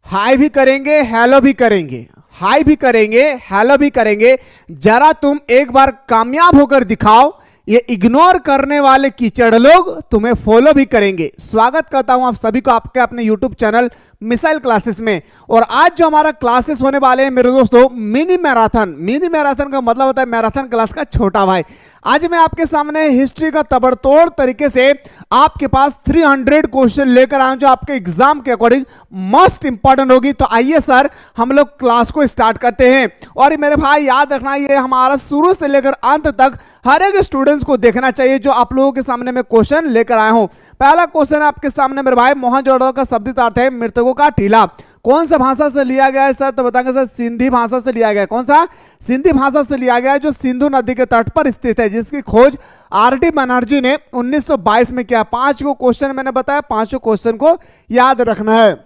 High भी करेंगे, hello भी करेंगे, हाई भी करेंगे, हेलो भी करेंगे। जरा तुम एक बार कामयाब होकर दिखाओ, ये इग्नोर करने वाले कीचड़ लोग तुम्हें फॉलो भी करेंगे। स्वागत करता हूं आप सभी को आपके अपने YouTube चैनल मिसाइल क्लासेस में। और आज जो हमारा क्लासेस होने वाले हैं मेरे दोस्तों, मिनी मैराथन। मिनी मैराथन का मतलब होता है मैराथन क्लास का छोटा भाई। आज मैं आपके सामने हिस्ट्री का तबड़तोड़ तरीके से आपके पास 300 क्वेश्चन लेकर आया हूं, जो आपके एग्जाम के अकॉर्डिंग मोस्ट इंपॉर्टेंट होगी। तो आइए सर हम लोग क्लास को स्टार्ट करते हैं। और मेरे भाई याद रखना, ये हमारा शुरू से लेकर अंत तक हर एक स्टूडेंट्स को देखना चाहिए जो आप लोगों के सामने मैं क्वेश्चन लेकर आया हूं। पहला क्वेश्चन आपके सामने मेरे भाई, मोहनजोदड़ो का शब्दित अर्थ है मृतकों का टीला। कौन सा भाषा से लिया गया है सर? तो बताएंगे सर सिंधी भाषा से लिया गया है। कौन सा? सिंधी भाषा से लिया गया है, जो सिंधु नदी के तट पर स्थित है, जिसकी खोज आर.डी. बनर्जी ने 1922 में किया। 5 को क्वेश्चन मैंने बताया, 5 क्वेश्चन को याद रखना है।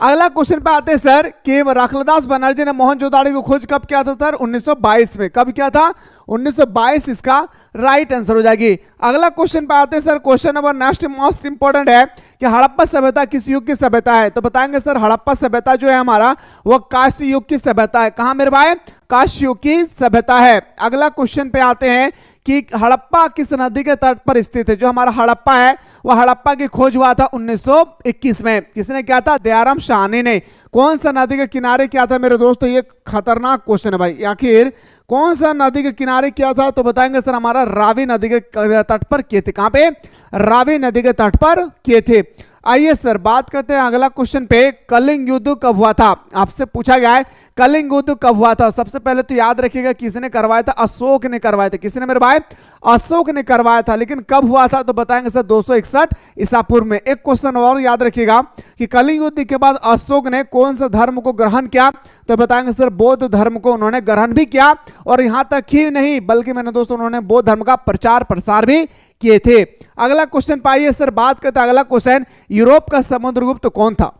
अगला क्वेश्चन पे आते हैं सर कि रखलदास बनर्जी ने मोहनजोदड़ो की खोज कब किया था सर? 1922 में। कब किया था? 1922 इसका राइट आंसर हो जाएगी। अगला क्वेश्चन पे आते हैं sir, question number next most important है कि हड़प्पा सभ्यता किस युग की सभ्यता है? तो बताएंगे सर हड़प्पा सभ्यता जो है हमारा वो कांस्य युग की सभ्यता है। कहां मेरे भाई? कांस्य युग की सभ्यता है। अगला क्वेश्चन पे आते हैं कि हड़प्पा किस नदी के तट पर स्थित है? जो हमारा हड़प्पा है वह हड़प्पा की खोज हुआ था 1921 में। किसने किया था? दयाराम साहनी ने। कौन सा नदी के किनारे किया था मेरे दोस्तों? ये खतरनाक क्वेश्चन है भाई। आखिर कौन सा नदी के किनारे किया था? तो बताएंगे सर हमारा रावी नदी के तट पर किए थे। कहां पे? रावी नदी के तट पर किए थे। आइए सर बात करते हैं अगला क्वेश्चन पे, कलिंग युद्ध कब हुआ था? आपसे पूछा गया है कलिंग युद्ध कब हुआ था। सबसे पहले तो याद रखिएगा किसने करवाया था? अशोक ने करवाया था। किसने मेरे भाई? अशोक ने करवाया था। लेकिन कब हुआ था? तो बताएंगे सर 261 ईसा पूर्व में। एक क्वेश्चन और याद रखिएगा कि कलिंग युद्ध के बाद अशोक ने कौन सा धर्म को ग्रहण किया? तो बताएंगे सर बौद्ध धर्म को उन्होंने ग्रहण भी किया। और यहां तक ही नहीं बल्कि मैंने दोस्तों उन्होंने बौद्ध धर्म का प्रचार प्रसार भी किए थे। अगला क्वेश्चन पाइए सर, बात करते हैं अगला क्वेश्चन, यूरोप का समुद्रगुप्त कौन था?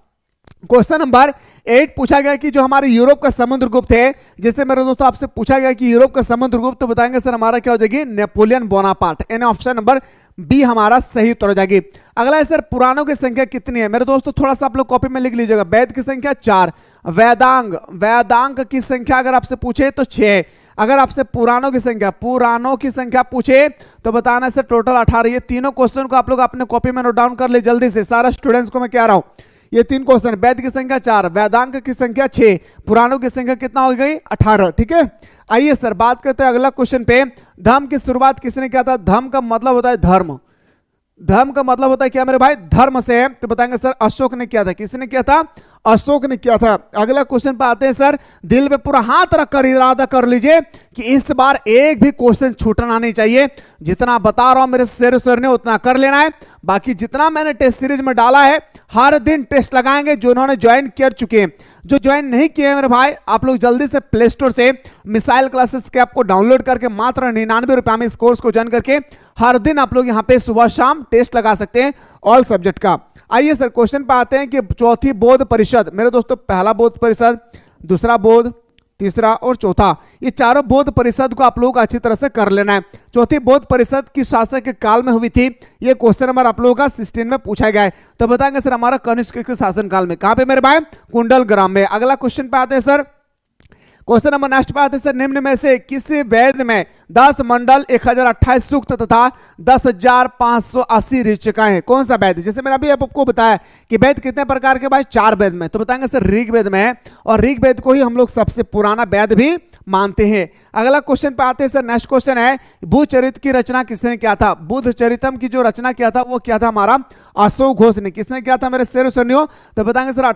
क्वेश्चन नंबर 8 पूछा गया कि जो हमारे यूरोप का समुद्रगुप्त है, जैसे मेरे दोस्तों आपसे पूछा गया कि यूरोप का समुद्रगुप्त, तो बताएंगे सर हमारा क्या हो जाएगी? Napoleon Bonaparte. यानी ऑप्शन नंबर बी हमारा सही उत्तर हो जाएगी। अगला है सर पुराणों की संख्या कितनी है? मेरे दोस्तों थोड़ा सा आप लोग कॉपी में लिख लीजिएगा। वेद की संख्या 4, वेदांग की संख्या अगर आपसे पूछे तो 6। अगर आपसे पुराणों की संख्या पूछे तो बताना सर टोटल 18। ये तीनों क्वेश्चन को आप लोग अपने कॉपी में नोट डाउन कर ले जल्दी से। सारा स्टूडेंट्स को मैं कह रहा हूं ये 3 क्वेश्चन, वैद की संख्या 4, वेदांग की संख्या 6, पुराणों की संख्या कितना हो गई? 18। ठीक है। आइए सर बात करते हैं अगला क्वेश्चन पे, धर्म की शुरुआत किसने किया था? धर्म का मतलब होता है धर्म। धर्म का मतलब होता है क्या मेरे भाई? धर्म से है। तो बताएंगे सर अशोक ने किया था। किसने किया था? अशोक ने किया था। अगला क्वेश्चन पे आते हैं सर, दिल पे पूरा हाथ रखकर इरादा कर लीजिए कि इस बार एक भी क्वेश्चन छूटना नहीं चाहिए। जितना बता रहा हूं मेरे सर ने उतना कर लेना है। बाकी जितना मैंने टेस्ट सीरीज में डाला है हर दिन टेस्ट लगाएंगे। जो उन्होंने ज्वाइन कर चुके हैं, जो ज्वाइन नहीं किए हैं मेरे भाई, आप लोग जल्दी से प्ले स्टोर से मिसाइल क्लासेस के ऐप को डाउनलोड करके मात्र 99 रुपया में इस कोर्स को ज्वाइन करके हर दिन आप लोग यहाँ पे सुबह शाम टेस्ट लगा सकते हैं ऑल सब्जेक्ट का। आइए सर क्वेश्चन पे आते हैं कि चौथी बौद्ध परिषद, मेरे दोस्तों पहला बौद्ध परिषद, दूसरा बौद्ध, तीसरा और चौथा, ये चारों बौद्ध परिषद को आप लोगों को अच्छी तरह से कर लेना है। चौथी बौद्ध परिषद किस शासक के काल में हुई थी? ये क्वेश्चन नंबर आप लोगों का 16 में पूछा गया है। तो बताएंगे सर हमारा कनिष्क के शासन काल में। कहां पे मेरे भाई? कुंडल ग्राम में। अगला क्वेश्चन पे आते हैं सर, क्वेश्चन नंबर नेक्स्ट पे आते हैं सर, निम्न में से किस वेद में 10 मंडल 1028 सूक्त तथा 10,580 ऋचिकाएं हैं? कौन सा वेद? जैसे मैंने अभी आपको बताया कि वेद कितने प्रकार के भाई? 4 वेद में। तो बताएंगे सर ऋग्वेद में है, और ऋग्वेद को ही हम लोग सबसे पुराना वेद भी मानते हैं। अगला क्वेश्चन पे आते हैं सर, नेक्स्ट क्वेश्चन है, बुद्धचरित्र की रचना किसने किया था? बुद्धचरितम की जो रचना किया था वो किया था हमारा अशोक घोष ने। किसने किया था मेरे शेर सुनियो? तो बताएंगे सर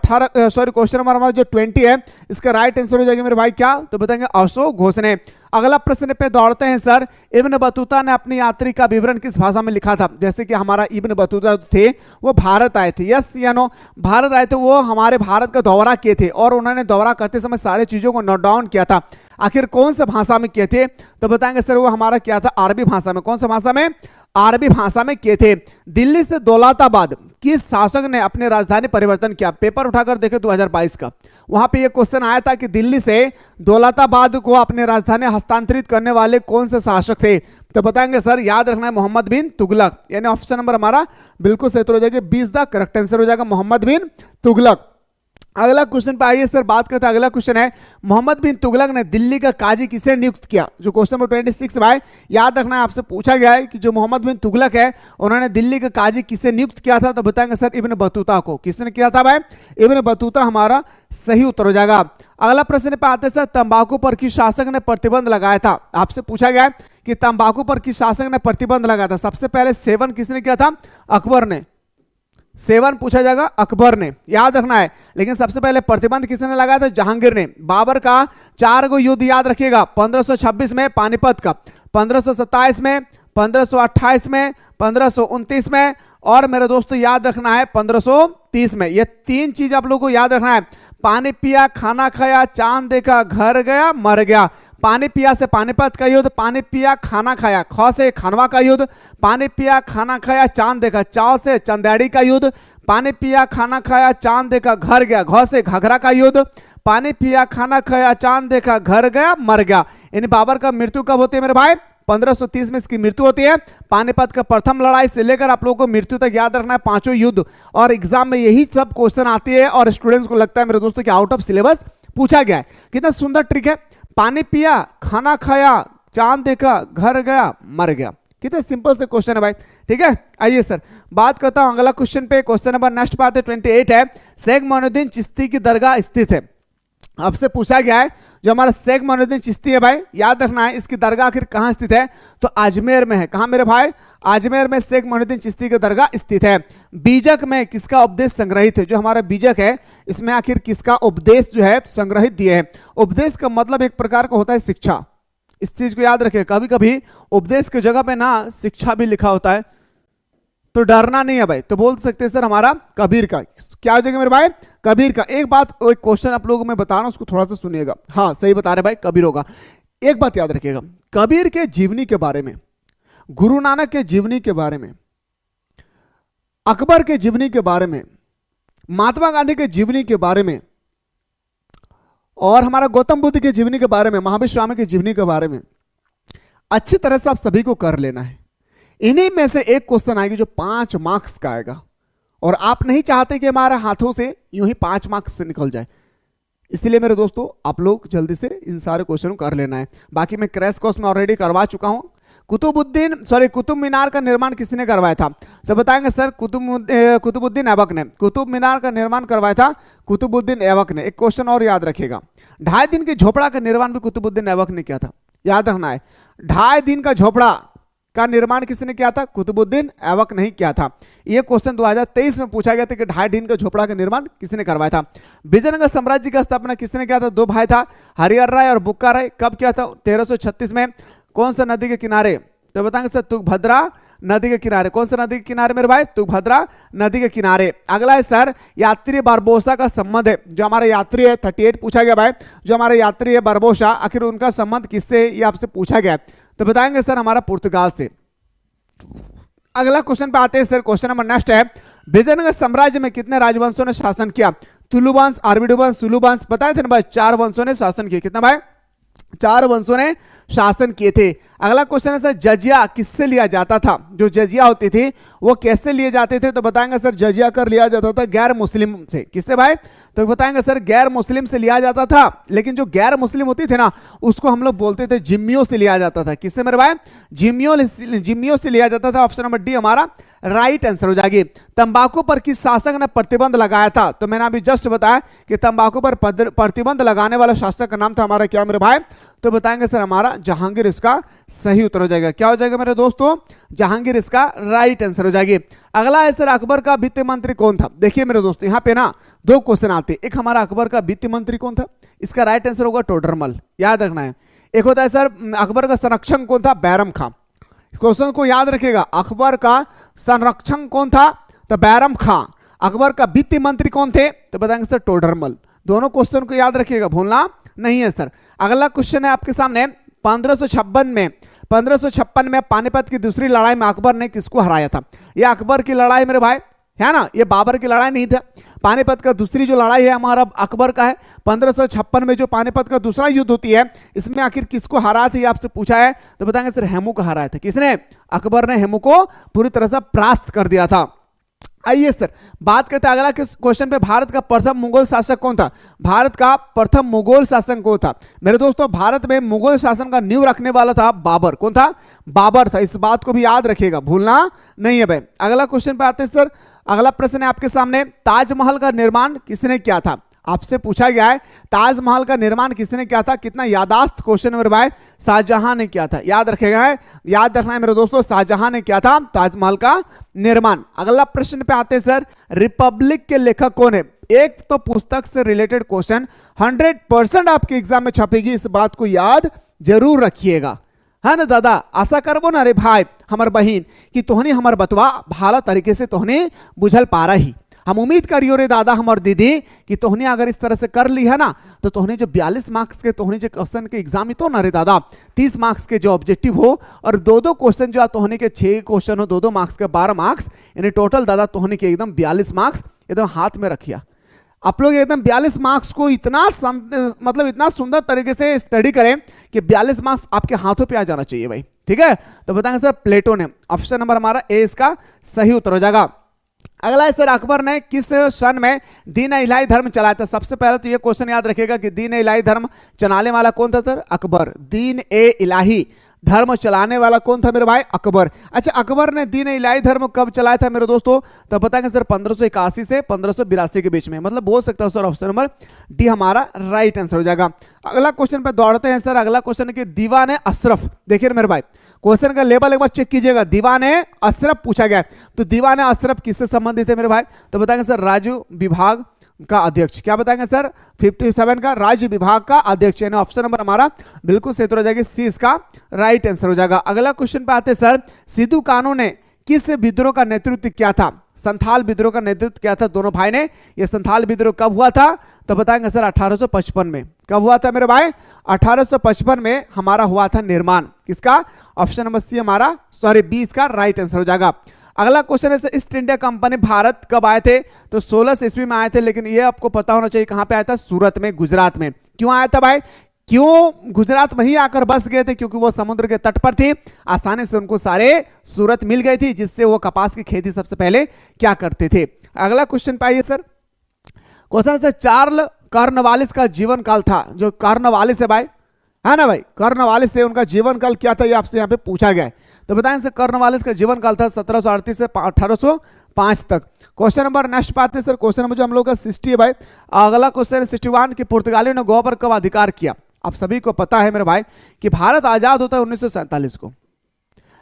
क्वेश्चन नंबर हमारा जो 20 है इसका राइट आंसर हो जाएगा मेरे भाई क्या? तो बताएंगे अशोक घोष ने। अगला प्रश्न पे दौड़ते हैं सर, इब्न बतूता ने अपनी यात्रा का विवरण किस भाषा में लिखा था? जैसे कि हमारा इब्न बतूता थे वो भारत आए थे, यस या नो? भारत आए थे, वो हमारे भारत का दौरा किए थे और उन्होंने दौरा करते समय सारी चीजों को नोट डाउन किया था। आखिर कौन सा भाषा में किए थे? तो बताएंगे सर वो हमारा क्या था? अरबी भाषा में। कौन सा भाषा में? अरबी भाषा में किए थे। दिल्ली से दौलताबाद किस शासक ने अपने राजधानी परिवर्तन किया? पेपर उठाकर देखे 2022 का, वहां पे ये क्वेश्चन आया था कि दिल्ली से दौलताबाद को अपने राजधानी हस्तांतरित करने वाले कौन से शासक थे? तो बताएंगे सर याद रखना है मोहम्मद बिन तुगलक। यानी ऑप्शन नंबर हमारा बिल्कुल सही हो जाएगा, 20 द करेक्ट आंसर हो जाएगा मोहम्मद बिन तुगलक। अगला क्वेश्चन पे आइए सर, बात करते हैं। अगला क्वेश्चन है, मोहम्मद बिन तुगलक ने दिल्ली का काजी किसे नियुक्त किया? जो क्वेश्चन नंबर 26 भाई याद रखना है, आपसे पूछा गया है कि जो मोहम्मद बिन तुगलक है उन्होंने दिल्ली का काजी किसे नियुक्त किया था? तो बताएंगे सर इब्न बतूता को। किसने किया था भाई? इब्न बतूता हमारा सही उत्तर हो जाएगा। अगला प्रश्न पे आते हैं सर, तंबाकू पर किस शासक ने प्रतिबंध लगाया था? आपसे पूछा गया है कि तंबाकू पर किस शासक ने प्रतिबंध लगाया था? सबसे पहले सेवन किसने किया था? अकबर ने। सेवन पूछा जाएगा, अकबर ने, याद रखना है। लेकिन सबसे पहले प्रतिबंध किसने लगाया था? जहांगीर ने। बाबर का 4 गो युद्ध याद रखिएगा, 1526 में पानीपत का, 1527 में, 1528 में, 1529 में, और मेरे दोस्तों याद रखना है 1530 में। ये 3 चीज आप लोगों को याद रखना है। पानी पिया, खाना खाया, चांद देखा, घर गया, मर गया। पानी पिया से पानीपत का युद्ध, पानी पिया खाना खाया, ख से खानवा का युद्ध, पानी पिया खाना खाया चांद देखा, च से चंदेड़ी का युद्ध, पानी पिया खाना खाया चांद देखा, घर गया, घ से घघरा का युद्ध, पानी पिया खाना खाया चांद देखा, घर गया, मर गया। इन बाबर का मृत्यु कब होती है मेरे भाई? 1530 में इसकी मृत्यु होती है। पानीपत का प्रथम लड़ाई से लेकर आप लोगों को मृत्यु तक याद रखना है 5 युद्ध, और एग्जाम में यही सब क्वेश्चन आती है और स्टूडेंट्स को लगता है मेरे दोस्तों कि आउट ऑफ सिलेबस पूछा गया है। कितना सुंदर ट्रिक है, पानी पिया, खाना खाया, चांद देखा, घर गया, मर गया। कितने सिंपल से क्वेश्चन है भाई, ठीक है। आइए सर बात करता हूं अगला क्वेश्चन पे। क्वेश्चन नंबर नेक्स्ट बात है 28 है, शेख मोइनुद्दीन चिश्ती की दरगाह स्थित है। आपसे पूछा गया है जो हमारा शेख मोइनुद्दीन चिश्ती है भाई, याद रखना है इसकी दरगाह आखिर कहां स्थित है? तो अजमेर में है। कहां मेरे भाई? अजमेर में शेख मोइनुद्दीन चिश्ती की दरगाह स्थित है। बीजक में किसका उपदेश संग्रहित है? जो हमारा बीजक है इसमें आखिर किसका उपदेश जो है संग्रहित दिए है? उपदेश का मतलब एक प्रकार का होता है शिक्षा, इस चीज को याद रखिए। कभी कभी उपदेश की जगह पे ना शिक्षा भी लिखा होता है, तो डरना नहीं है भाई, तो बोल सकते हैं सर हमारा कबीर का। क्या हो जाएगा मेरे भाई? कबीर का। एक बात, एक क्वेश्चन आप लोगों को मैं बता रहा हूं, उसको थोड़ा सा सुनिएगा। हाँ सही बता रहे भाई, कबीर होगा। एक बात याद रखिएगा, कबीर के जीवनी के बारे में, गुरु नानक के जीवनी के बारे में, अकबर के जीवनी के बारे में, महात्मा गांधी के जीवनी के बारे में, और हमारा गौतम बुद्ध के जीवनी के बारे में, महावीर स्वामी के जीवनी के बारे में अच्छी तरह से आप सभी को कर लेना है। इन्हीं में से एक क्वेश्चन आएगी जो 5 मार्क्स का आएगा, और आप नहीं चाहते कि हमारे हाथों से यूं ही 5 मार्क्स से निकल जाए, इसलिए मेरे दोस्तों आप लोग जल्दी से इन सारे क्वेश्चन को कर लेना है। बाकी मैं क्रैश कोर्स में ऑलरेडी करवा चुका हूं। कुतुब मीनार का निर्माण किसने करवाया था? तो बताएंगे सर कुतुबुद्दीन ऐबक ने। कुतुब मीनार का निर्माण करवाया था कुतुबुद्दीन ऐबक ने। एक क्वेश्चन और याद रखिएगा, 2.5 दिन के झोपड़ा का निर्माण भी कुतुबुद्दीन ऐबक ने किया था, याद रखना है। 2.5 दिन का झोपड़ा का निर्माण किसने किया था? कुतुबुद्दीन ऐबक नहीं किया था। यह क्वेश्चन 2023 में पूछा गया था कि 2.5 दिन का झोपड़ा का निर्माण किसने करवाया था। विजयनगर साम्राज्य का स्थापना किसने किया था? 2 भाई था, हरिहर राय और बुक्का राय। कब किया था? 1336 में। कौन सा नदी के किनारे? तो बताएंगे सर तुंगभद्रा नदी के किनारे। कौन सा नदी के किनारे मेरे भाई? तुंगभद्रा नदी के किनारे। अगला है सर यात्री बारबोसा का संबंध है। जो हमारे यात्री है 38 पूछा गया भाई, जो हमारे यात्री है बारबोसा, आखिर उनका संबंध किससे, ये आपसे पूछा गया। तो बताएंगे सर हमारा पुर्तगाल से। अगला क्वेश्चन पे आते हैं सर, क्वेश्चन नंबर नेक्स्ट है, विजयनगर साम्राज्य में कितने राजवंशों ने शासन किया? तुलु वंश, आरबीडू वंश, सुलु वंश। बताए थे ना भाई 4 वंशों ने शासन किया। कितना भाई? 4 वंशों ने शासन किए थे। अगला क्वेश्चन है सर जजिया किससे लिया जाता था? जो जजिया होती थी वो कैसे लिए जाते थे? तो बताएंगे सर जजिया कर लिया जाता था गैर मुस्लिम से। किससे भाई? तो बताएंगे सर गैर मुस्लिम से लिया जाता था, लेकिन जो गैर मुस्लिम होती थी ना उसको हम लोग बोलते थे जिम्मियों से लिया जाता था। किससे मेरे भाई? जिम्मियों से लिया जाता था। ऑप्शन नंबर डी हमारा राइट आंसर हो जाएगी। तंबाकू पर किस शासक ने प्रतिबंध लगाया था? तो मैंने अभी जस्ट बताया कि तंबाकू पर प्रतिबंध लगाने वाला शासक का नाम था हमारा क्या मेरे भाई? तो बताएंगे सर हमारा जहांगीर इसका सही उत्तर हो जाएगा। क्या हो जाएगा मेरे दोस्तों? जहांगीर इसका राइट आंसर हो जाएगी। अगला है सर अकबर का वित्त मंत्री कौन था? देखिए मेरे दोस्तों यहाँ पे ना 2 क्वेश्चन आते हैं। एक हमारा अकबर का वित्त मंत्री कौन था? इसका राइट आंसर होगा टोडरमल, याद रखना है। एक होता है सर अकबर का संरक्षक कौन था? बैरम खां। इस क्वेश्चन को याद रखिएगा, अकबर का संरक्षक कौन था? तो बैरम खां। अकबर का वित्त मंत्री कौन थे? तो बताएंगे सर टोडरमल। दोनों क्वेश्चन को याद रखिएगा, भूलना नहीं है सर। अगला क्वेश्चन है आपके सामने 1556 में पानीपत की दूसरी लड़ाई में अकबर ने किसको हराया था? यह अकबर की लड़ाई मेरे भाई है ना, ये बाबर की लड़ाई नहीं था। पानीपत का दूसरी जो लड़ाई है हमारा अकबर का है। 1556 में जो पानीपत का दूसरा युद्ध होती है इसमें आखिर किसको हराया था, ये आपसे पूछा है। तो बताएंगे सर हेमू को हराया था। किसने? अकबर ने हेमू को पूरी तरह से परास्त कर दिया था। आइए सर बात करते हैं अगला क्वेश्चन पे, भारत का प्रथम मुगल शासक कौन था? भारत का प्रथम मुगल शासक कौन था? मेरे दोस्तों भारत में मुगल शासन का नींव रखने वाला था बाबर। कौन था? बाबर था। इस बात को भी याद रखिएगा, भूलना नहीं है भाई। अगला क्वेश्चन पे आते हैं सर। अगला प्रश्न है आपके सामने, ताजमहल का निर्माण किसने किया था? आपसे पूछा गया है ताजमहल का निर्माण किसने किया था। कितना यादाश्त क्वेश्चन मेरे भाई, शाहजहां ने किया था। याद रखेगा, याद रखना है मेरे दोस्तों, शाहजहां ने किया था ताजमहल का निर्माण। अगला प्रश्न पे आते हैं सर, रिपब्लिक के लेखक कौन है? एक तो पुस्तक से रिलेटेड क्वेश्चन 100% आपके एग्जाम में छपेगी, इस बात को याद जरूर रखिएगा, है ना दादा। आशा करबो ना रे भाई हमार बहन कि तोहनी हमार बतवा भाला तरीके से तोहनी बुझल पा रही। हम उम्मीद करियो रे दादा हमार दीदी कि तोहनी अगर इस तरह से कर ली है ना, तो तोहनी जो 42 मार्क्स के तोहनी जो क्वेश्चन के एग्जाम तो ना रे दादा 30 मार्क्स के जो ऑब्जेक्टिव हो, और दो क्वेश्चन जो तोहनी के 6 क्वेश्चन हो 2 मार्क्स के 12 मार्क्स, यानी टोटल दादा तोहनी के एकदम 42 मार्क्स एकदम हाथ में रखिया। आप लोग एकदम 42 मार्क्स को इतना मतलब इतना सुंदर तरीके से स्टडी करें कि 42 मार्क्स आपके हाथों पे आ जाना चाहिए भाई, ठीक है। तो बताएंगे सर प्लेटो ने, ऑप्शन नंबर हमारा ए इसका सही उत्तर हो जाएगा। अगला है सर, अकबर ने किस सन में दीन इलाही धर्म चलाया था? सबसे पहले तो ये क्वेश्चन याद रखिएगा कि दीन इलाही धर्म चलाने वाला कौन था सर? अकबर। दीन ए इलाही धर्म चलाने वाला कौन था मेरे भाई? अकबर। अच्छा, अकबर ने दीन इलाही धर्म कब चलाया था मेरे दोस्तों? तो बताएंगे सर 1581 से 1582 के बीच में, मतलब बोल सकता हूं सर ऑप्शन नंबर डी हमारा राइट आंसर हो जाएगा। अगला क्वेश्चन पे दौड़ते हैं सर। अगला क्वेश्चन है कि दीवाने अशरफ, देखिए मेरे भाई क्वेश्चन का लेवल एक बार चेक कीजिएगा। दीवाने अशरफ पूछा गया है, तो दीवाने अशरफ किससे संबंधित है मेरे भाई? तो बताएंगे सर राज्य विभाग का अध्यक्ष। क्या बताएंगे सर? 57 का राज्य विभाग का अध्यक्ष, यानी ऑप्शन नंबर हमारा बिल्कुल सही हो जाएगी, सी इसका राइट आंसर हो जाएगा। अगला क्वेश्चन पे आते सर, सिद्धू कानू ने किस विद्रोह का नेतृत्व किया था? संथाल विद्रोह का नेतृत्व किया था दोनों भाई ने। यह संथाल विद्रोह कब हुआ था? तो बताएंगे सर 1855 में। कब हुआ था मेरे भाई? 1855 में हमारा हुआ था निर्माण। किसका? ऑप्शन नंबर सी हमारा, सॉरी बी इसका राइट आंसर हो जाएगा। अगला क्वेश्चन है sir, east India company Bharat कब आए थे? तो 16 ईस्वी में आए थे, लेकिन ये आपको पता होना चाहिए कहां पे आया था? सूरत में, गुजरात में। क्यों आया था भाई? क्यों गुजरात में ही आकर बस गए थे? क्योंकि वो समुद्र के तट पर थी, आसानी से उनको सारे सूरत मिल गई थी, जिससे वो कपास की खेती सबसे पहले क्या करते थे। अगला क्वेश्चन पे आइए सर। क्वेश्चन है चार्ल कॉर्नवालिस का जीवन काल था। जो कॉर्नवालिस है भाई, है ना भाई, कॉर्नवालिस से उनका जीवन काल क्या था, ये आपसे यहाँ पे पूछा गया है। तो बताएं सर कॉर्नवालिस का जीवन काल था 1738 से 1805 तक। क्वेश्चन नंबर नेक्स्ट पाते हैं सर। क्वेश्चन नंबर जो हम लोग का 60 है भाई। अगला क्वेश्चन है 61 कि पुर्तगालियों ने गोवा पर कब अधिकार किया? आप सभी को पता है मेरे भाई कि भारत आजाद होता है 1947 को,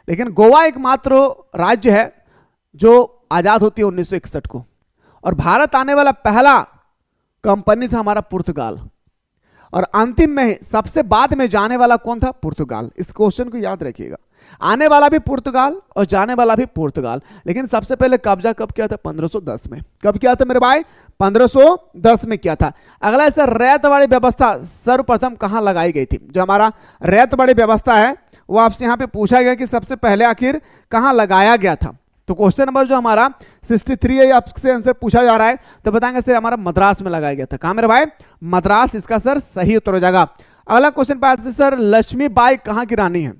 लेकिन गोवा एकमात्र राज्य है जो आजाद होती है 1961 को, और भारत आने वाला पहला कंपनी था हमारा पुर्तगाल, और अंतिम में सबसे बाद में जाने वाला कौन था? पुर्तगाल। इस क्वेश्चन को याद रखिएगा, आने वाला भी पुर्तगाल और जाने वाला भी पुर्तगाल, लेकिन सबसे पहले कब्जा कब किया था? 1510 में। कब किया था मेरे भाई? 1510 में किया था। अगला है सर, रैयतवाड़ी व्यवस्था सर्वप्रथम कहां लगाई गई थी? जो हमारा रैयतवाड़ी व्यवस्था है वो आपसे यहां पे पूछा गया कि सबसे पहले आखिर कहां लगाया गया था। तो क्वेश्चन नंबर जो हमारा 63 है, आपसे आंसर पूछा जा रहा है, तो बताएंगे सर हमारा मद्रास में लगाया गया था। कहां मेरे भाई? मद्रास इसका सर सही उत्तर हो जाएगा। अगला क्वेश्चन पे आते सर, लक्ष्मीबाई कहां की रानी है?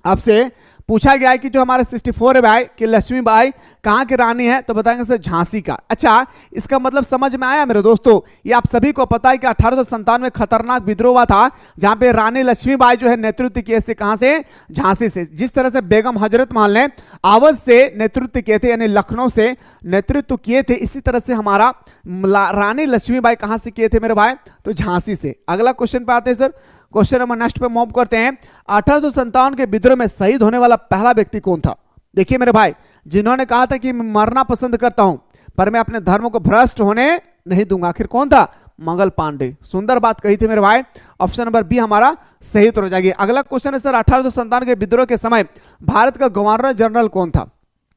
आपसे पूछा गया है कि जो हमारे 64 है भाई कि लक्ष्मीबाई कहां की रानी है? तो बताएंगे सर झांसी का। अच्छा, इसका मतलब समझ में आया मेरे दोस्तों? ये आप सभी को पता है कि 1897 में खतरनाक विद्रोह हुआ था, जहां पे रानी लक्ष्मीबाई जो है नेतृत्व किए थे कहां से? झांसी से। जिस तरह से बेगम हजरत महल ने अवध से नेतृत्व किए थे, यानी लखनऊ से नेतृत्व किए थे, इसी तरह से हमारा रानी लक्ष्मीबाई कहां से किए थे मेरे भाई? तो झांसी से। अगला क्वेश्चन पे आते हैं सर। क्वेश्चन नंबर नेक्स्ट पे मूव करते हैं। 1857 के विद्रोह में शहीद होने वाला पहला व्यक्ति कौन था? देखिए मेरे भाई, जिन्होंने कहा था कि मैं मरना पसंद करता हूं पर मैं अपने धर्म को भ्रष्ट होने नहीं दूंगा, आखिर कौन था? मंगल पांडे। सुंदर बात कही थी मेरे भाई, ऑप्शन नंबर बी हमारा सही उत्तर हो जाएगी। अगला क्वेश्चन है सर, 1857 के विद्रोह के समय भारत का गवर्नर जनरल कौन था?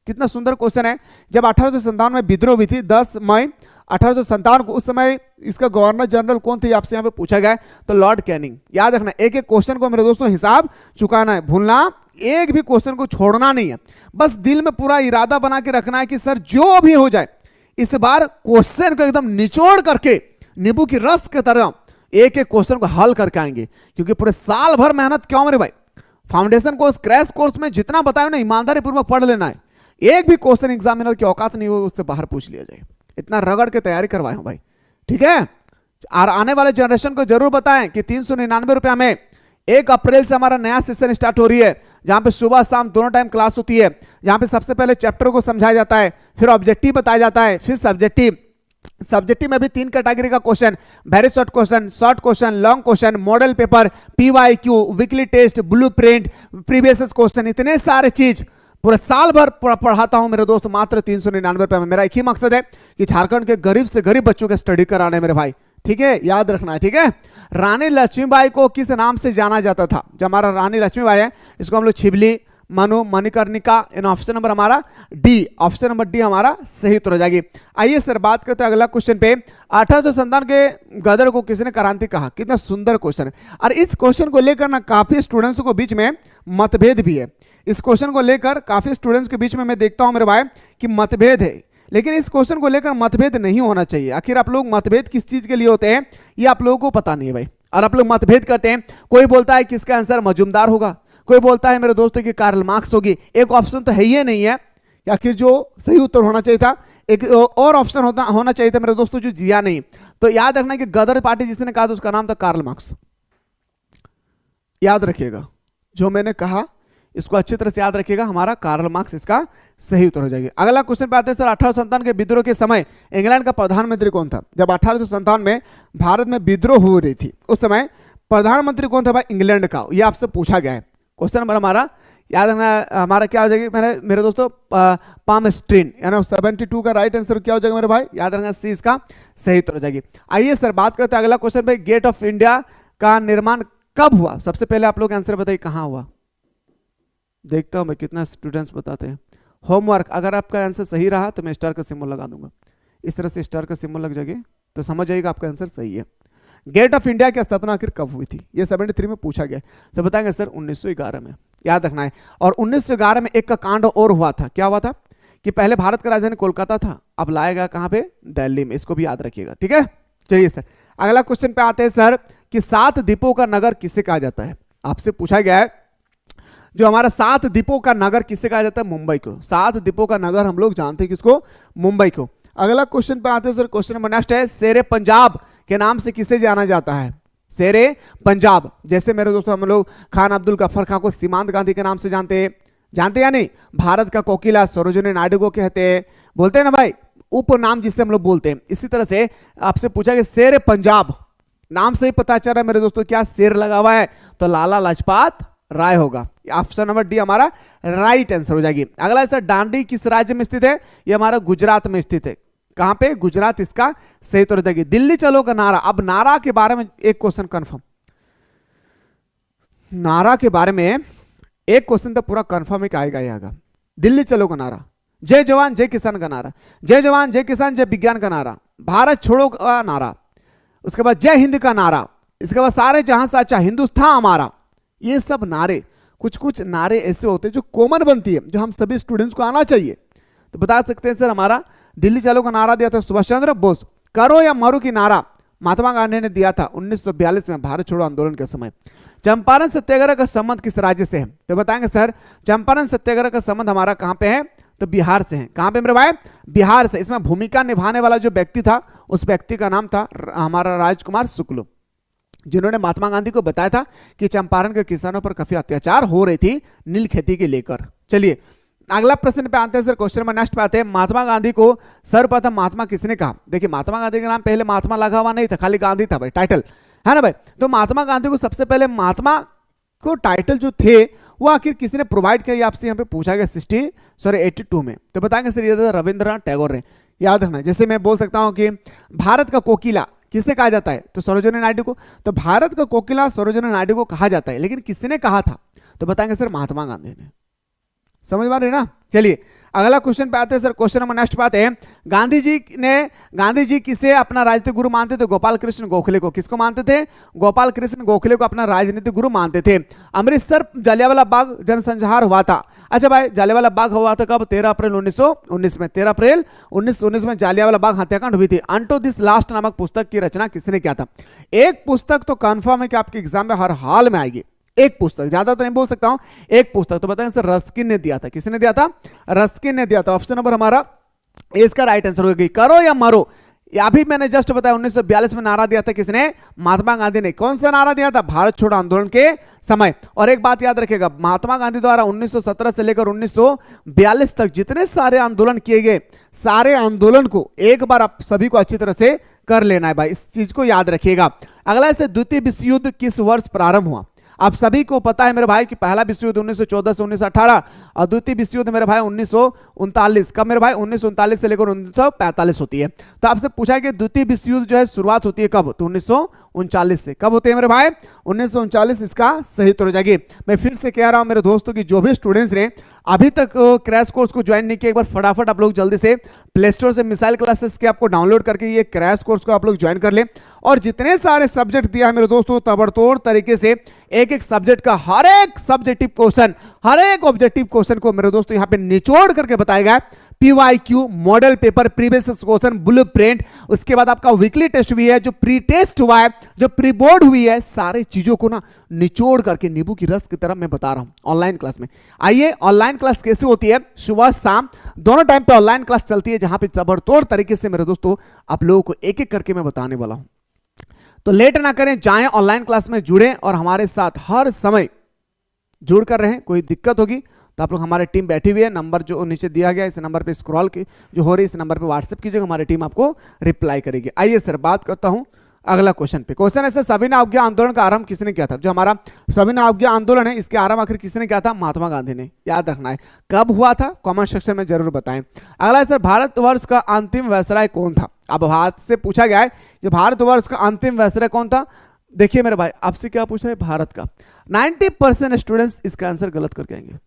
कितना सुंदर क्वेश्चन है। जब 1857 में विद्रोह हुई थी 10 मई 1857 को, उस समय इसका गवर्नर जनरल कौन थे आपसे यहाँ पे पूछा गया है? तो लॉर्ड कैनिंग। याद रखना, एक एक क्वेश्चन को मेरे दोस्तों हिसाब चुकाना है, भूलना एक भी क्वेश्चन को छोड़ना नहीं है। बस दिल में पूरा इरादा बना के रखना है कि सर जो भी हो जाए इस बार क्वेश्चन को एकदम निचोड़ करके नींबू की रस की तरह एक एक क्वेश्चन को हल करके आएंगे, क्योंकि पूरे साल भर मेहनत क्यों मेरे भाई? फाउंडेशन कोर्स, क्रैश कोर्स में जितना बताया ना ईमानदारी पूर्वक पढ़ लेना है। एक भी क्वेश्चन एग्जामिनर की औकात नहीं हो उससे बाहर पूछ लिया जाए, इतना रगड़ के तैयारी करवाए हूं भाई, ठीक है। और आने वाले जनरेशन को जरूर बताएं कि 399 रुपया में 1 अप्रैल से हमारा नया सेशन स्टार्ट हो रही है, जहां पे सुबह शाम दोनों टाइम क्लास होती है, जहां पे सबसे पहले चैप्टर को समझाया जाता है, फिर ऑब्जेक्टिव बताया जाता है, फिर सब्जेक्टिव में भी 3 कैटेगरी का question, very short question, long question, model paper, PYQ, weekly test, blueprint, previous question, इतने सारे चीज पूरा साल भर पढ़ाता हूं मेरे दोस्त, मात्र 399 रुपए में। मेरा एक ही मकसद है कि झारखंड के गरीब से गरीब बच्चों के स्टडी कराने मेरे भाई, ठीक है, याद रखना है, ठीक है। रानी लक्ष्मीबाई को किस नाम से जाना जाता था? जो हमारा रानी लक्ष्मीबाई है इसको हम लोग छिबली, मनु, मणिकर्णिका, इन ऑप्शन नंबर हमारा डी, ऑप्शन नंबर डी हमारा सही उत्तर हो जाएगी। आइए सर बात करते हैं अगला क्वेश्चन पे। 1857 के गदर को किसने क्रांति कहा? कितना सुंदर क्वेश्चन है, और इस क्वेश्चन को लेकर ना काफी स्टूडेंट्स को बीच में मतभेद भी है। इस क्वेश्चन को लेकर काफी स्टूडेंट्स के बीच में मैं देखता हूं मेरे भाई कि मतभेद है, लेकिन इस क्वेश्चन को लेकर मतभेद नहीं होना चाहिए। आखिर आप लोग मतभेद किस चीज के लिए होते हैं ये आप लोगों को पता नहीं है भाई, और आप लोग मतभेद करते हैं। कोई बोलता है कि इसका आंसर मजूमदार होगा, कोई बोलता है मेरे दोस्तों की कार्ल मार्क्स होगी। एक ऑप्शन तो है ही नहीं है, आखिर जो सही उत्तर होना चाहिए था एक और ऑप्शन होना चाहिए था मेरे दोस्तों, जो जिया नहीं। तो याद रखना कि गदर पार्टी जिसने कहा था उसका नाम था कार्ल मार्क्स, याद रखिएगा। जो मैंने कहा इसको अच्छी तरह से याद रखिएगा, हमारा कार्ल मार्क्स इसका सही उत्तर हो जाएगी। अगला क्वेश्चन पे आते हैं सर। 1857 के विद्रोह के समय इंग्लैंड का प्रधानमंत्री कौन था? जब 1857 में भारत में विद्रोह हो रही थी उस समय प्रधानमंत्री कौन था भाई? इंग्लैंड का। ये आपसे पूछा गया है। क्वेश्चन नंबर हमारा याद रखना, हमारा क्या हो जाएगी मेरे दोस्तों? पामस्ट्रीन, यानी 72 का राइट आंसर क्या हो जाएगा मेरे भाई? याद रखना सी इसका सही उत्तर हो जाएगी। आइए सर बात करते हैं अगला क्वेश्चन पे। गेट ऑफ इंडिया का निर्माण कब हुआ? सबसे पहले आप लोग आंसर बताइए कहां हुआ। देखता हूं मैं कितना स्टूडेंट्स बताते हैं। होमवर्क, अगर आपका आंसर सही रहा तो मैं स्टार का सिंबल लगा दूंगा, इस तरह से स्टार का सिंबल लग जाएगा तो समझ जाइएगा आपका आंसर सही है। गेट ऑफ इंडिया की स्थापना आखिर कब हुई थी? ये 73 में पूछा गया, तो बताएंगे सर 1911 में, याद रखना है। और 1911 में एक का कांड और हुआ था। क्या हुआ था? कि पहले भारत का राजधानी कोलकाता था, अब लाया गया कहां पे? दिल्ली में। इसको भी याद रखिएगा, ठीक है। चलिए सर अगला क्वेश्चन पे आते हैं सर कि 7 द्वीपों का नगर किसे कहा जाता है? आपसे पूछा गया है जो हमारा 7 द्वीपों का नगर किसे कहा जाता है? मुंबई को। 7 द्वीपों का नगर हम लोग जानते हैं किसको? मुंबई को। अगला क्वेश्चन पे आते हैं सर। क्वेश्चन नंबर नेक्स्ट है, शेरे पंजाब के नाम से किसे जाना जाता है? शेरे पंजाब, जैसे मेरे दोस्तों हम लोग खान अब्दुल गफ्फार खां को सीमांत गांधी के नाम से जानते हैं, जानते या नहीं? भारत का कोकिला सरोजिनी नायडू को कहते हैं, बोलते हैं ना भाई, उपनाम जिससे हम लोग बोलते हैं। इसी तरह से आपसे पूछा गया शेरे पंजाब, नाम से ही पता चल रहा है मेरे दोस्तों क्या शेर लगा हुआ है, तो लाला लाजपत राय होगा। ऑप्शन नंबर डी हमारा राइट आंसर हो जाएगी। अगला सर, दांडी किस राज्य में स्थित है? ये हमारा गुजरात में स्थित है। कहां पे? गुजरात इसका सही उत्तर देगी। दिल्ली चलो का नारा, अब नारा के बारे में एक क्वेश्चन कंफर्म, नारा के बारे में एक क्वेश्चन तो पूरा कंफर्म है कि आएगा ही आएगा। दिल्ली चलो का नारा, जय जवान जय किसान का नारा, जय जवान जय किसान जय विज्ञान का नारा, भारत छोड़ो का नारा, उसके बाद जय हिंद का नारा, इसके बाद सारे जहां से अच्छा हिंदुस्तान हमारा। ये सब नारे, कुछ कुछ नारे ऐसे होते हैं जो कॉमन बनती है, जो हम सभी स्टूडेंट्स को आना चाहिए। तो बता सकते हैं सर, हमारा दिल्ली चलो का नारा दिया था सुभाष चंद्र बोस। करो या मरो की नारा महात्मा गांधी ने दिया था 1942 में भारत छोड़ो आंदोलन के समय। चंपारण सत्याग्रह का संबंध किस राज्य से है? तो बताएंगे सर, चंपारण सत्याग्रह का संबंध हमारा कहां पे है? तो बिहार से है। कहां पे मेरे भाई? बिहार से। इसमें भूमिका निभाने वाला जो व्यक्ति था उस व्यक्ति का नाम था हमारा राजकुमार शुक्ल, जिन्होंने महात्मा गांधी को बताया था कि चंपारण के किसानों पर काफी अत्याचार हो रही थी नील खेती के लेकर। चलिए अगला प्रश्न पे आते हैं सर। क्वेश्चन नंबर नेक्स्ट पे आते हैं, महात्मा गांधी को सर्वप्रथम महात्मा किसने कहा? देखिए महात्मा गांधी का नाम पहले महात्मा लगा हुआ नहीं था, खाली गांधी था भाई, टाइटल है ना भाई। तो महात्मा गांधी को सबसे पहले महात्मा को टाइटल जो थे वो आखिर किसने प्रोवाइड किया? आपसे यहाँ पे पूछा गया 82 में। तो बताएंगे सर, ये था रविंद्रनाथ टैगोर ने। याद रखना, जैसे मैं बोल सकता हूँ कि भारत का कोकिला किसने कहा जाता है? तो सरोजिनी नायडू को। तो भारत का कोकिला सरोजिनी नायडू को कहा जाता है, लेकिन किसने कहा था? तो बताएंगे सर महात्मा गांधी ने। समझ पा रहे ना? चलिए अगला क्वेश्चन पे आते हैं सर। क्वेश्चन नंबर नेक्स्ट पे आते हैं, गांधी जी किसे अपना राजनीतिक गुरु मानते थे? गोपाल कृष्ण गोखले को। किसको मानते थे? गोपाल कृष्ण गोखले को अपना राजनीतिक गुरु मानते थे। अमृतसर जलियांवाला बाग जनसंहार हुआ था। अच्छा भाई, जलियांवाला बाग हुआ था कब? 13 अप्रैल 1919 में। 13 अप्रैल 1919 में जलियांवाला बाग हत्याकांड हुई थी। अनटू दिस लास्ट नामक पुस्तक की रचना किसने किया था? एक पुस्तक तो कंफर्म है कि आपके एग्जाम में हर हाल में आएगी, एक पुस्तक, ज्यादा तो नहीं बोल सकता हूं, एक पुस्तक। तो बताएं सर रस्किन ने दिया था, किसने दिया था? रस्किन ने दिया था। ऑप्शन नंबर हमारा ए इसका राइट आंसर होगा, करो या मरो। या भी मैंने जस्ट बताया 1942 में नारा दिया था किसने? महात्मा गांधी ने। कौन सा नारा दिया था? भारत छोड़ो आंदोलन के समय। और एक बात याद रखिएगा, महात्मा गांधी द्वारा 1917 से लेकर 1942 तक जितने सारे आंदोलन किए गए, सारे आंदोलन को एक बार आप सभी को अच्छी तरह से कर लेना है भाई, इस चीज को याद रखिएगा। अगला से द्वितीय विश्व युद्ध किस वर्ष प्रारंभ हुआ? आप सभी को पता है मेरे भाई कि पहला विश्व युद्ध 1914 से 1918 और द्वितीय विश्व युद्ध मेरे भाई 1939। कब मेरे भाई? 1939 से लेकर 1945 होती है। तो आपसे पूछा है कि द्वितीय विश्व युद्ध जो है शुरुआत होती है कब? तो 1939 से। कब होती है मेरे भाई? 1939 इसका सही उत्तर हो जाएगी। मैं फिर से कह रहा हूं मेरे दोस्तों की जो भी स्टूडेंट्स ने अभी तक क्रैश कोर्स को ज्वाइन नहीं किया, एक बार फटाफट आप लोग जल्दी से प्ले स्टोर से मिसाइल क्लासेस के आपको डाउनलोड करके ये क्रैश कोर्स को आप लोग ज्वाइन कर ले। और जितने सारे सब्जेक्ट दिया है मेरे दोस्तों, तबड़तोड़ तरीके से एक एक सब्जेक्ट का हर एक सब्जेक्टिव क्वेश्चन, हर एक ऑब्जेक्टिव क्वेश्चन को मेरे दोस्तों यहाँ पे निचोड़ करके बताया गया है। PYQ, model paper, previous question, blueprint, उसके बाद आपका वीकली टेस्ट भी है, जो प्री टेस्ट हुआ है, जो प्री बोर्ड हुई है, सारी चीजों को ना निचोड़ करके नींबू की रस की तरह मैं बता रहा हूं ऑनलाइन क्लास में। आइए, ऑनलाइन क्लास कैसे होती है? सुबह शाम दोनों टाइम पे ऑनलाइन क्लास चलती है, जहां पे जबरदस्त तरीके से मेरे दोस्तों आप लोगों को एक एक करके मैं बताने वाला हूं। तो लेट ना करें, जाएं ऑनलाइन क्लास में जुड़ें और हमारे साथ हर समय जुड़ कर रहें। कोई दिक्कत होगी तो आप लोग, हमारी टीम बैठी हुई है, नंबर जो नीचे दिया गया इस नंबर पे स्क्रॉल की जो हो रही है, इस नंबर पे व्हाट्सएप कीजिएगा, हमारी टीम आपको रिप्लाई करेगी। आइए सर बात करता हूं अगला क्वेश्चन पे। क्वेश्चन है सर, सविनय अवज्ञा आंदोलन का आरंभ किसने किया था? जो हमारा सविनय अवज्ञा आंदोलन है, इसके आरंभ आखिर किसने किया था? महात्मा गांधी ने। याद रखना है कब हुआ था, कमेंट सेक्शन में जरूर बताएं। अगला सर, भारतवर्ष का अंतिम वायसराय कौन था? अब भारत से पूछा गया है जो भारतवर्ष का अंतिम वायसराय कौन था। देखिए मेरे भाई, आपसे क्या पूछा है? भारत का। 90% स्टूडेंट्स इसका आंसर गलत करके आएंगे।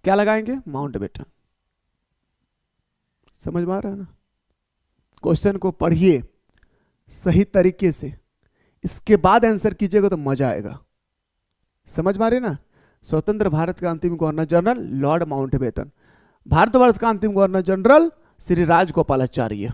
क्या लगाएंगे? माउंटबेटन। समझ में आ रहा है ना? क्वेश्चन को पढ़िए सही तरीके से, इसके बाद आंसर कीजिएगा तो मजा आएगा। समझ में आ रही है ना? स्वतंत्र भारत का अंतिम governor general Lord Mountbatten. Bharatvarsh का अंतिम governor general Shri Rajagopalachari.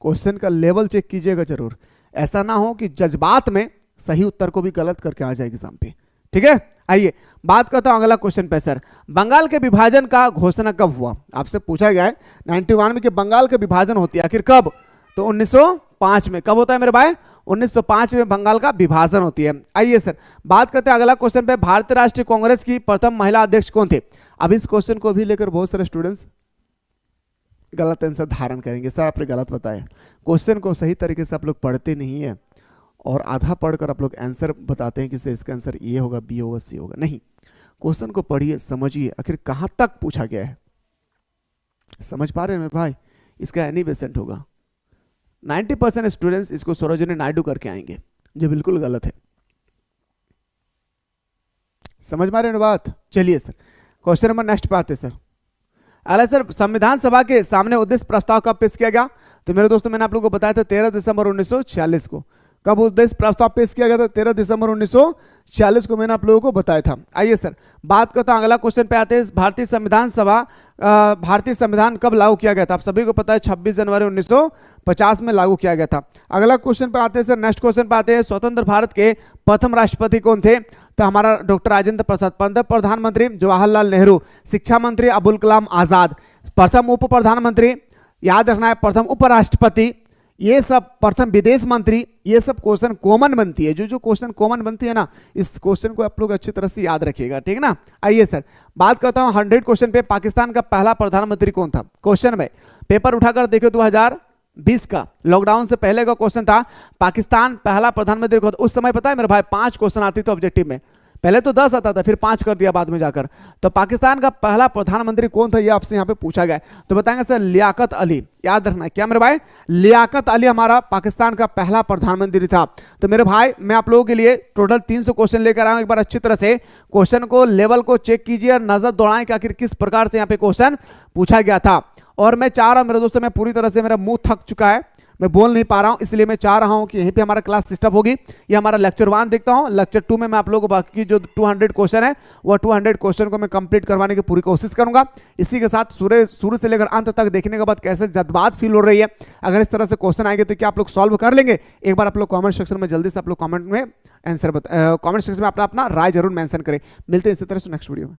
Question का लेवल चेक कीजिएगा जरूर, ऐसा ना हो कि जज्बात में सही उत्तर को भी गलत करके आ जाए एग्जाम पे। ठीक है, आइए बात करता हूं अगला क्वेश्चन पे। सर, बंगाल के विभाजन का घोषणा कब हुआ? आपसे पूछा गया है 91 में कि बंगाल के विभाजन होती है आखिर कब? तो 1905 में। कब होता है मेरे भाई? 1905 में बंगाल का विभाजन होती है। आइए सर बात करते हैं अगला क्वेश्चन पे। भारतीय राष्ट्रीय कांग्रेस की प्रथम महिला अध्यक्ष कौन थे? अब इस क्वेश्चन को भी लेकर बहुत सारे स्टूडेंट्स गलत आंसर धारण करेंगे। सर आपने गलत बताया, क्वेश्चन को सही तरीके से आप लोग पढ़ते नहीं है और आधा पढ़कर आप लोग आंसर बताते हैं कि इसका आंसर ये होगा, बी होगा, सी होगा। नहीं, क्वेश्चन को पढ़िए, समझिए आखिर कहां तक पूछा गया है। समझ पा रहे हैं मेरे भाई? इसका एनी बेसेंट होगा। 90% स्टूडेंट्स इसको सरोजिनी नायडू करके आएंगे, जो बिल्कुल गलत है। समझ पा रहे हैं बात? चलिए सर क्वेश्चन नंबर नेक्स्ट पे आते हैं। सर अगला सर, संविधान सभा के सामने उद्देश्य प्रस्ताव कब पेश किया गया? तो मेरे दोस्तों मैंने आप लोगों को बताया था 13 दिसंबर 1946 को। कब उद्देश्य प्रस्ताव पेश किया गया था? 13 दिसंबर 1946 को मैंने आप लोगों को बताया था। आइए सर बात करता हूं अगला क्वेश्चन पे आते हैं। भारतीय संविधान कब लागू किया गया था? आप सभी को पता है 26 जनवरी 1950 में लागू किया गया था। अगला क्वेश्चन पे आते हैं सर, नेक्स्ट क्वेश्चन पे आते हैं। स्वतंत्र भारत के प्रथम राष्ट्रपति कौन थे? तो हमारा डॉक्टर राजेंद्र प्रसाद। प्रधानमंत्री जवाहरलाल नेहरू। शिक्षा मंत्री अबुल कलाम आजाद। प्रथम उप प्रधानमंत्री, याद रखना है, प्रथम उपराष्ट्रपति, ये सब प्रथम विदेश मंत्री, ये सब क्वेश्चन कॉमन बनती है। जो क्वेश्चन कॉमन बनती है ना, इस क्वेश्चन को आप लोग अच्छी तरह से याद रखिएगा, ठीक है ना? आइए सर बात करता हूं 100 क्वेश्चन पे। पाकिस्तान का पहला प्रधानमंत्री कौन था? क्वेश्चन में पेपर उठाकर देखो 2020 का, लॉकडाउन से पहले का क्वेश्चन था, पाकिस्तान पहला प्रधानमंत्री कौन था? उस समय पता है मेरे भाई 5 क्वेश्चन आती थे ऑब्जेक्टिव में, पहले तो 10 आता था, फिर 5 कर दिया बाद में जाकर। तो पाकिस्तान का पहला प्रधानमंत्री कौन था, ये आपसे यहाँ पे पूछा गया है। तो बताएंगे सर लियाकत अली। याद रखना, क्या मेरे भाई? लियाकत अली हमारा पाकिस्तान का पहला प्रधानमंत्री था। तो मेरे भाई मैं आप लोगों के लिए टोटल 300 क्वेश्चन लेकर आया हूं। एक बार अच्छी तरह से क्वेश्चन को, लेवल को चेक कीजिए और नजर दौड़ाएं कि आखिर किस प्रकार से यहाँ पे क्वेश्चन पूछा गया था। और मैं चाह रहा हूं मेरे दोस्तों, मैं पूरी तरह से, मेरा मुंह थक चुका है, मैं बोल नहीं पा रहा हूं, इसलिए मैं चाह रहा हूं कि यहीं पे हमारा क्लास डिस्टर्ब होगी। ये हमारा लेक्चर 1 देखता हूं, लेक्चर 2 में मैं आप लोगों को बाकी जो 200 क्वेश्चन है वो 200 क्वेश्चन को मैं कंप्लीट करवाने की पूरी कोशिश करूंगा। इसी के साथ शुरू से लेकर अंत तक देखने के बाद कैसे जज्बात फील हो रही है, अगर इस तरह से क्वेश्चन आएंगे तो क्या आप लोग सॉल्व कर लेंगे? एक बार आप लोग कमेंट सेक्शन में जल्दी से आप लोग कमेंट में आंसर कमेंट सेक्शन में अपना अपना राय जरूर मेंशन करें। मिलते हैं इसी तरह से नेक्स्ट वीडियो में।